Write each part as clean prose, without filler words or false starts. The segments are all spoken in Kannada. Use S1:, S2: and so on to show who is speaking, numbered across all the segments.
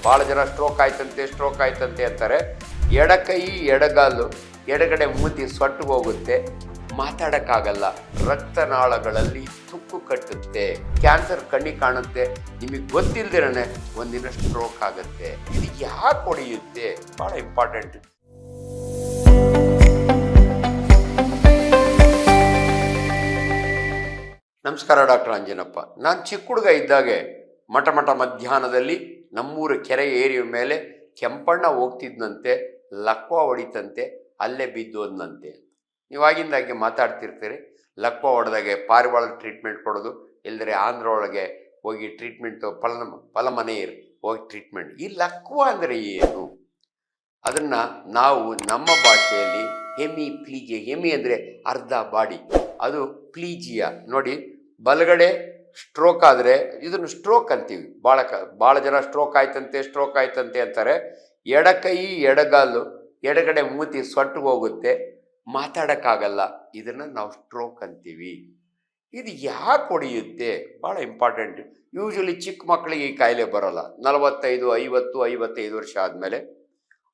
S1: ಭಾಳ ಜನ ಸ್ಟ್ರೋಕ್ ಆಯ್ತಂತೆ ಅಂತಾರೆ. ಎಡಕೈ ಎಡಗಾಲು ಎಡಗಡೆ ಮೂತಿ ಸೊಟ್ಟಿಗೆ ಹೋಗುತ್ತೆ, ಮಾತಾಡೋಕ್ಕಾಗಲ್ಲ, ರಕ್ತನಾಳಗಳಲ್ಲಿ ತುಕ್ಕು ಕಟ್ಟುತ್ತೆ, ಕ್ಯಾನ್ಸರ್ ಕಣ್ಣಿಗೆ ಕಾಣುತ್ತೆ, ನಿಮಗೆ ಗೊತ್ತಿಲ್ದಿರನೆ ಒಂದಿನ ಸ್ಟ್ರೋಕ್ ಆಗುತ್ತೆ. ಇದು ಯಾಕೆ ಹೊಡೆಯುತ್ತೆ? ಭಾಳ ಇಂಪಾರ್ಟೆಂಟ್. ನಮಸ್ಕಾರ, ಡಾಕ್ಟರ್ ಅಂಜನಪ್ಪ. ನಾನು ಚಿಕ್ಕ ಹುಡುಗ ಇದ್ದಾಗೆ ಮಠ ಮಧ್ಯಾಹ್ನದಲ್ಲಿ ನಮ್ಮೂರ ಕೆರೆ ಏರಿಯ ಮೇಲೆ ಕೆಂಪಣ್ಣ ಹೋಗ್ತಿದ್ನಂತೆ, ಲಕ್ವ ಹೊಡಿತಂತೆ, ಅಲ್ಲೇ ಬಿದ್ದೋದ್ನಂತೆ. ನೀವಾಗಿಂದಾಗೆ ಮಾತಾಡ್ತಿರ್ತೀರಿ. ಲಕ್ವ ಹೊಡೆದಾಗೆ ಪಾರಿವಾಳ ಟ್ರೀಟ್ಮೆಂಟ್ ಕೊಡೋದು, ಇಲ್ಲದ್ರೆ ಆಂಧ್ರ ಒಳಗೆ ಹೋಗಿ ಟ್ರೀಟ್ಮೆಂಟು ಫಲಮನೆ ಹೋಗಿ ಟ್ರೀಟ್ಮೆಂಟ್. ಈ ಲಕ್ವ ಅಂದರೆ ಏನು? ಅದನ್ನು ನಾವು ನಮ್ಮ ಭಾಷೆಯಲ್ಲಿ ಹೆಮಿಪ್ಲೀಜಿಯಾ, ಹೆಮಿ ಅಂದರೆ ಅರ್ಧ ಬಾಡಿ, ಅದು ಪ್ಲೀಜಿಯಾ. ನೋಡಿ, ಬಲಗಡೆ ಸ್ಟ್ರೋಕ್ ಆದರೆ ಇದನ್ನು ಸ್ಟ್ರೋಕ್ ಅಂತೀವಿ. ಭಾಳ ಜನ ಸ್ಟ್ರೋಕ್ ಆಯ್ತಂತೆ ಅಂತಾರೆ. ಎಡಕೈ ಎಡಗಾಲು ಎಡಗಡೆ ಮೂತಿ ಸೊಟ್ಟಿಗೆ ಹೋಗುತ್ತೆ, ಮಾತಾಡೋಕ್ಕಾಗಲ್ಲ, ಇದನ್ನು ನಾವು ಸ್ಟ್ರೋಕ್ ಅಂತೀವಿ. ಇದು ಯಾಕೆ ಹೊಡೆಯುತ್ತೆ? ಭಾಳ ಇಂಪಾರ್ಟೆಂಟ್. ಯೂಶ್ವಲಿ ಚಿಕ್ಕ ಮಕ್ಕಳಿಗೆ ಈ ಕಾಯಿಲೆ ಬರೋಲ್ಲ. 45, 50, 55 ವರ್ಷ ಆದಮೇಲೆ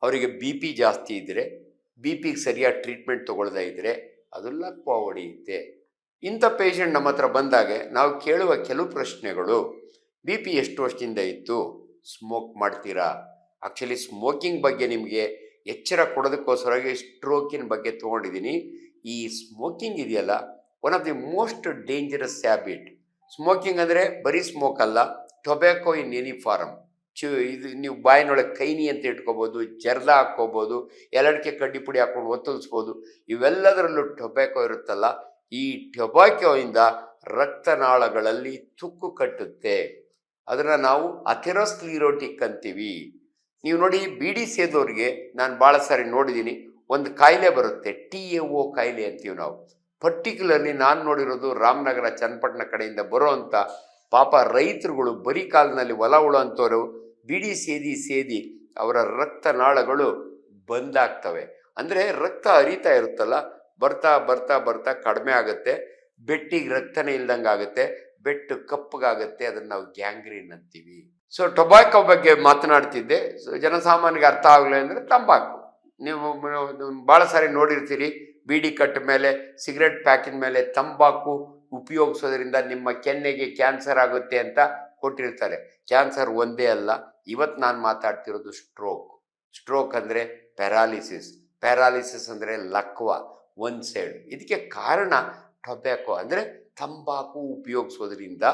S1: ಅವರಿಗೆ BP ಜಾಸ್ತಿ ಇದ್ದರೆ, BPಗೆ ಸರಿಯಾಗಿ ಟ್ರೀಟ್ಮೆಂಟ್ ತೊಗೊಳ್ದೇ ಇದ್ದರೆ ಅದು ಲಕ್ವ ಹೊಡೆಯುತ್ತೆ. ಇಂಥ ಪೇಷಂಟ್ ನಮ್ಮ ಹತ್ರ ಬಂದಾಗೆ ನಾವು ಕೇಳುವ ಕೆಲವು ಪ್ರಶ್ನೆಗಳು: BP ಎಷ್ಟು ವರ್ಷದಿಂದ ಇತ್ತು? ಸ್ಮೋಕ್ ಮಾಡ್ತೀರಾ? ಆ್ಯಕ್ಚುಲಿ ಸ್ಮೋಕಿಂಗ್ ಬಗ್ಗೆ ನಿಮಗೆ ಎಚ್ಚರ ಕೊಡೋದಕ್ಕೋಸ್ಕರವಾಗಿ ಸ್ಟ್ರೋಕಿನ ಬಗ್ಗೆ ತೊಗೊಂಡಿದ್ದೀನಿ. ಈ ಸ್ಮೋಕಿಂಗ್ ಇದೆಯಲ್ಲ, one of the most dangerous habit. Smoking ಅಂದರೆ ಬರೀ ಸ್ಮೋಕ್ ಅಲ್ಲ, ಟೊಬ್ಯಾಕೊ ಇನ್ ಎನಿ ಫಾರಮ್. ಇದು ನೀವು ಬಾಯಿನೊಳಗೆ ಕೈನಿ ಅಂತ ಇಟ್ಕೋಬೋದು, ಜರ್ದ ಹಾಕ್ಕೋಬೋದು, ಎಲಡಿಕೆ ಕಡ್ಡಿ ಪುಡಿ ಹಾಕ್ಕೊಂಡು ಒತ್ತಲಿಸ್ಬೋದು. ಇವೆಲ್ಲದರಲ್ಲೂ ಟೊಬ್ಯಾಕೊ ಇರುತ್ತಲ್ಲ, ಈ ಟೊಬ್ಯಾಕೊಯಿಂದ ರಕ್ತನಾಳಗಳಲ್ಲಿ ತುಕ್ಕು ಕಟ್ಟುತ್ತೆ. ಅದನ್ನು ನಾವು ಅಥೆರೋಸ್ಕ್ಲಿರೋಟಿಕ್ ಅಂತೀವಿ. ನೀವು ನೋಡಿ, ಬೀಡಿ ಸೇದೋರಿಗೆ ನಾನು ಭಾಳ ಸಾರಿ ನೋಡಿದ್ದೀನಿ, ಒಂದು ಕಾಯಿಲೆ ಬರುತ್ತೆ, TAO ಕಾಯಿಲೆ ಅಂತೀವಿ ನಾವು. ಪರ್ಟಿಕ್ಯುಲರ್ಲಿ ನಾನು ನೋಡಿರೋದು ರಾಮನಗರ, ಚನ್ನಪಟ್ಟಣ ಕಡೆಯಿಂದ ಬರೋವಂಥ ಪಾಪ ರೈತರುಗಳು, ಬರೀ ಕಾಲಿನಲ್ಲಿ ಹೊಲ ಉಳೋಂಥವ್ರು ಬೀಡಿ ಸೇದಿ ಅವರ ರಕ್ತನಾಳಗಳು ಬಂದಾಗ್ತವೆ. ಅಂದರೆ ರಕ್ತ ಹರಿತಾ ಇರುತ್ತಲ್ಲ, ಬರ್ತಾ ಕಡಿಮೆ ಆಗುತ್ತೆ, ಬೆಟ್ಟಿಗೆ ರಕ್ತನೇ ಇಲ್ದಂಗೆ ಆಗುತ್ತೆ, ಬೆಟ್ಟು ಕಪ್ಪಗಾಗುತ್ತೆ. ಅದನ್ನು ನಾವು ಗ್ಯಾಂಗ್ರೀನ್ ಅಂತೀವಿ. ಸೊ ಟೊಬ್ಯಾಕೊ ಬಗ್ಗೆ ಮಾತನಾಡ್ತಿದ್ದೆ. ಜನಸಾಮಾನ್ಯರಿಗೆ ಅರ್ಥ ಆಗಲಿ ಅಂದರೆ ತಂಬಾಕು. ನೀವು ಭಾಳ ಸಾರಿ ನೋಡಿರ್ತೀರಿ, ಬೀಡಿ ಕಟ್ಟ ಮೇಲೆ, ಸಿಗರೆಟ್ ಪ್ಯಾಕಿನ ಮೇಲೆ ತಂಬಾಕು ಉಪಯೋಗಿಸೋದ್ರಿಂದ ನಿಮ್ಮ ಕೆನ್ನೆಗೆ ಕ್ಯಾನ್ಸರ್ ಆಗುತ್ತೆ ಅಂತ ಕೊಟ್ಟಿರ್ತಾರೆ. ಕ್ಯಾನ್ಸರ್ ಒಂದೇ ಅಲ್ಲ, ಇವತ್ತು ನಾನು ಮಾತಾಡ್ತಿರೋದು ಸ್ಟ್ರೋಕ್ ಅಂದರೆ ಪ್ಯಾರಾಲಿಸಿಸ್ ಅಂದರೆ ಲಕ್ವ, ಒನ್ ಸೈಡ್. ಇದಕ್ಕೆ ಕಾರಣ ಟೊಬ್ಯಾಕೊ ಅಂದರೆ ತಂಬಾಕು ಉಪಯೋಗಿಸೋದ್ರಿಂದ.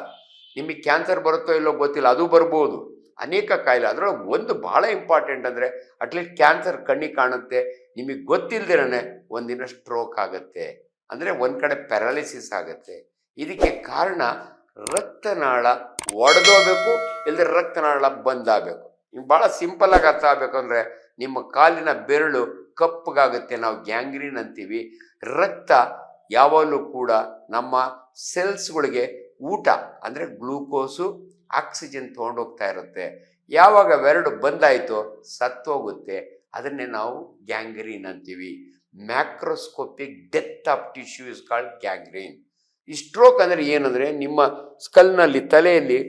S1: ನಿಮಗೆ ಕ್ಯಾನ್ಸರ್ ಬರುತ್ತೋ ಇಲ್ಲೋ ಗೊತ್ತಿಲ್ಲ, ಅದು ಬರ್ಬೋದು, ಅನೇಕ ಕಾಯಿಲೆ. ಅದರೊಳಗೆ ಒಂದು ಭಾಳ ಇಂಪಾರ್ಟೆಂಟ್ ಅಂದರೆ ಅಟ್ಲೀಸ್ಟ್ ಕ್ಯಾನ್ಸರ್ ಕಣ್ಣಿಗೆ ಕಾಣುತ್ತೆ, ನಿಮಗೆ ಗೊತ್ತಿಲ್ಲದಿರನೆ ಒಂದಿನ ಸ್ಟ್ರೋಕ್ ಆಗುತ್ತೆ, ಅಂದರೆ ಒಂದು ಕಡೆ ಪ್ಯಾರಾಲಿಸಿಸ್ ಆಗುತ್ತೆ. ಇದಕ್ಕೆ ಕಾರಣ ರಕ್ತನಾಳ ಒಡೆದೋಗ್ಬೇಕು, ಇಲ್ಲದ್ರೆ ರಕ್ತನಾಳ ಬಂದಾಗಬೇಕು. ನಿಮ್ಗೆ ಭಾಳ ಸಿಂಪಲ್ಲಾಗಿ ಅರ್ಥ ಆಗಬೇಕು ಅಂದರೆ, ನಿಮ್ಮ ಕಾಲಿನ ಬೆರಳು ಕಪ್ಪಗಾಗುತ್ತೆ, ನಾವು ಗ್ಯಾಂಗ್ರೀನ್ ಅಂತೀವಿ. ರಕ್ತ ಯಾವಾಗಲೂ ಕೂಡ ನಮ್ಮ ಸೆಲ್ಸ್ಗಳಿಗೆ ಊಟ ಅಂದರೆ ಗ್ಲೂಕೋಸು, ಆಕ್ಸಿಜನ್ ತೊಗೊಂಡೋಗ್ತಾ ಇರುತ್ತೆ. ಯಾವಾಗ ಬೆರಳು ಬಂದಾಯಿತೋ ಸತ್ತೋಗುತ್ತೆ, ಅದನ್ನೇ ನಾವು ಗ್ಯಾಂಗ್ರೀನ್ ಅಂತೀವಿ. Macroscopic death of tissue is called gangrene. ಈ ಸ್ಟ್ರೋಕ್ ಅಂದರೆ ಏನಂದರೆ, ನಿಮ್ಮ ಸ್ಕಲ್ನಲ್ಲಿ, ತಲೆಯಲ್ಲಿ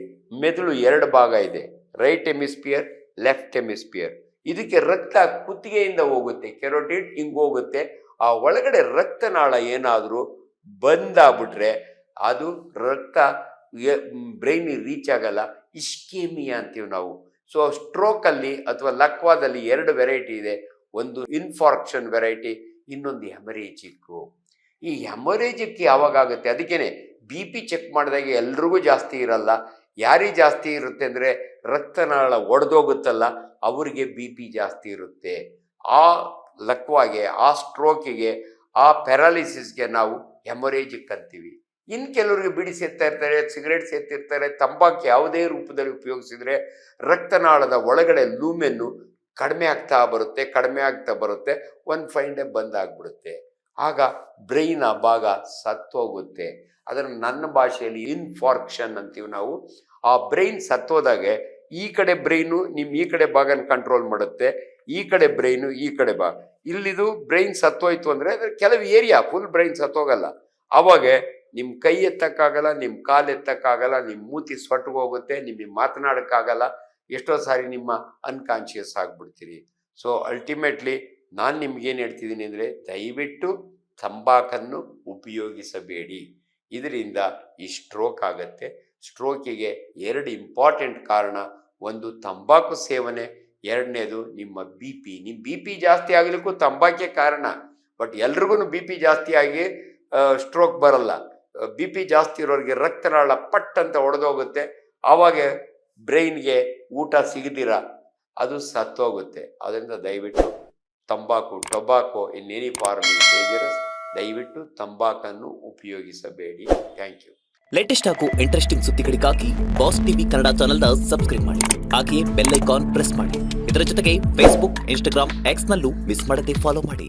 S1: ಮೆದುಳು 2 ಭಾಗ ಇದೆ, ರೈಟ್ ಹೆಮಿಸ್ಪಿಯರ್, ಲೆಫ್ಟ್ ಹೆಮಿಸ್ಪಿಯರ್. ಇದಕ್ಕೆ ರಕ್ತ ಕುತ್ತಿಗೆಯಿಂದ ಹೋಗುತ್ತೆ, ಕೆರೋಟಿಡ್ ಹಿಂಗೆ ಹೋಗುತ್ತೆ. ಆ ಒಳಗಡೆ ರಕ್ತನಾಳ ಏನಾದರೂ ಬಂದಾಗ್ಬಿಟ್ರೆ ಅದು ರಕ್ತ ಬ್ರೈನಿಗೆ ರೀಚ್ ಆಗಲ್ಲ, ಇಸ್ಕೇಮಿಯಾ ಅಂತೀವಿ ನಾವು. ಸೊ ಸ್ಟ್ರೋಕಲ್ಲಿ ಅಥವಾ ಲಕ್ವಾದಲ್ಲಿ 2 ವೆರೈಟಿ ಇದೆ. ಒಂದು ಇನ್ಫಾರ್ಕ್ಷನ್ ವೆರೈಟಿ, ಇನ್ನೊಂದು ಹೆಮರೇಜಿಕ್ಕು. ಈ ಹೆಮರೇಜಿಕ್ ಯಾವಾಗ ಆಗುತ್ತೆ? ಅದಕ್ಕೇನೆ BP ಚೆಕ್ ಮಾಡಿದಾಗ ಎಲ್ರಿಗೂ ಜಾಸ್ತಿ ಇರಲ್ಲ. ಯಾರಿಗೆ ಜಾಸ್ತಿ ಇರುತ್ತೆ ಅಂದರೆ, ರಕ್ತನಾಳ ಒಡೆದೋಗುತ್ತಲ್ಲ ಅವರಿಗೆ BP ಜಾಸ್ತಿ ಇರುತ್ತೆ. ಆ ಲಕ್ವಾಗೆ, ಆ ಸ್ಟ್ರೋಕಿಗೆ, ಆ ಪ್ಯಾರಾಲಿಸಿಸ್ಗೆ ನಾವು ಹೆಮರೇಜಿಕ್ ಅಂತೀವಿ. ಇನ್ನು ಕೆಲವರಿಗೆ ಬಿಡಿ ಸೇರ್ತಾ ಇರ್ತಾರೆ, ಸಿಗರೇಟ್ ಸೇರ್ತಿರ್ತಾರೆ, ತಂಬಾಕು ಯಾವುದೇ ರೂಪದಲ್ಲಿ ಉಪಯೋಗಿಸಿದ್ರೆ ರಕ್ತನಾಳದ ಒಳಗಡೆ ಲೂಮೆನ್ನು ಕಡಿಮೆ ಆಗ್ತಾ ಬರುತ್ತೆ, ಒಂದು ಫೈನ್ ಡೇ ಬಂದಾಗ್ಬಿಡುತ್ತೆ. ಆಗ ಬ್ರೈನ್ ಆ ಭಾಗ ಸತ್ತೋಗುತ್ತೆ. ಅದನ್ನು ನನ್ನ ಭಾಷೆಯಲ್ಲಿ ಇನ್ಫಾರ್ಕ್ಷನ್ ಅಂತೀವಿ ನಾವು. ಆ ಬ್ರೈನ್ ಸತ್ತೋದಾಗೆ ಈ ಕಡೆ ಬ್ರೈನು ನಿಮ್ಮ ಈ ಕಡೆ ಭಾಗನ ಕಂಟ್ರೋಲ್ ಮಾಡುತ್ತೆ, ಈ ಕಡೆ ಬ್ರೈನು ಈ ಕಡೆ ಭಾಗ. ಇಲ್ಲಿದು ಬ್ರೈನ್ ಸತ್ತೋಯ್ತು ಅಂದರೆ ಅದ್ರ ಕೆಲವು ಏರಿಯಾ, ಫುಲ್ ಬ್ರೈನ್ ಸತ್ತೋಗಲ್ಲ. ಆವಾಗ ನಿಮ್ಮ ಕೈ ಎತ್ತಕ್ಕಾಗಲ್ಲ, ನಿಮ್ಮ ಕಾಲು ಎತ್ತಕ್ಕಾಗಲ್ಲ, ನಿಮ್ಮ ಮೂತಿ ಸೊಟ್ಟಿಗೆ ಹೋಗುತ್ತೆ, ನಿಮಗೆ ಮಾತನಾಡೋಕ್ಕಾಗಲ್ಲ. ಎಷ್ಟೋ ಸಾರಿ ನಿಮ್ಮ ಅನ್ಕಾನ್ಶಿಯಸ್ ಆಗಿಬಿಡ್ತೀರಿ. ಸೊ ಅಲ್ಟಿಮೇಟ್ಲಿ ನಾನು ನಿಮ್ಗೇನು ಹೇಳ್ತಿದ್ದೀನಿ ಅಂದರೆ, ದಯವಿಟ್ಟು ತಂಬಾಕನ್ನು ಉಪಯೋಗಿಸಬೇಡಿ. ಇದರಿಂದ ಈ ಸ್ಟ್ರೋಕ್ ಆಗುತ್ತೆ. ಸ್ಟ್ರೋಕಿಗೆ 2 ಇಂಪಾರ್ಟೆಂಟ್ ಕಾರಣ. ಒಂದು ತಂಬಾಕು ಸೇವನೆ, ಎರಡನೇದು ನಿಮ್ಮ BP. ನಿಮ್ಮ BP ಜಾಸ್ತಿ ಆಗಲಿಕ್ಕೂ ತಂಬಾಕೆ ಕಾರಣ. ಬಟ್ ಎಲ್ರಿಗೂ BP ಜಾಸ್ತಿ ಆಗಿ ಸ್ಟ್ರೋಕ್ ಬರಲ್ಲ. BP ಜಾಸ್ತಿ ಇರೋರಿಗೆ ರಕ್ತನಾಳ ಪಟ್ ಅಂತ ಒಡೆದೋಗುತ್ತೆ. ಆವಾಗ ಬ್ರೈನ್ಗೆ ಊಟ ಸಿಗದಿರ ಅದು ಸತ್ತೋಗುತ್ತೆ. ಅದರಿಂದ ದಯವಿಟ್ಟು tobacco in any form is dangerous. ದಯವಿಟ್ಟು ತಂಬಾಕನ್ನು ಉಪಯೋಗಿಸಬೇಡಿ. Thank you.
S2: ಲೇಟೆಸ್ಟ್ ಹಾಗೂ ಇಂಟ್ರೆಸ್ಟಿಂಗ್ ಸುದ್ದಿಗಳಿಗಾಗಿ ಬಾಸ್ ಟಿವಿ ಕನ್ನಡ ಚಾನೆಲ್ನ ಸಬ್ಸ್ಕ್ರೈಬ್ ಮಾಡಿ. ಹಾಗೆಯೇ ಬೆಲ್ ಐಕಾನ್ ಪ್ರೆಸ್ ಮಾಡಿ. ಇದರ ಜೊತೆಗೆ ಫೇಸ್ಬುಕ್, ಇನ್ಸ್ಟಾಗ್ರಾಮ್, ಎಕ್ಸ್ ನಲ್ಲೂ ಮಿಸ್ ಮಾಡದೆ ಫಾಲೋ ಮಾಡಿ.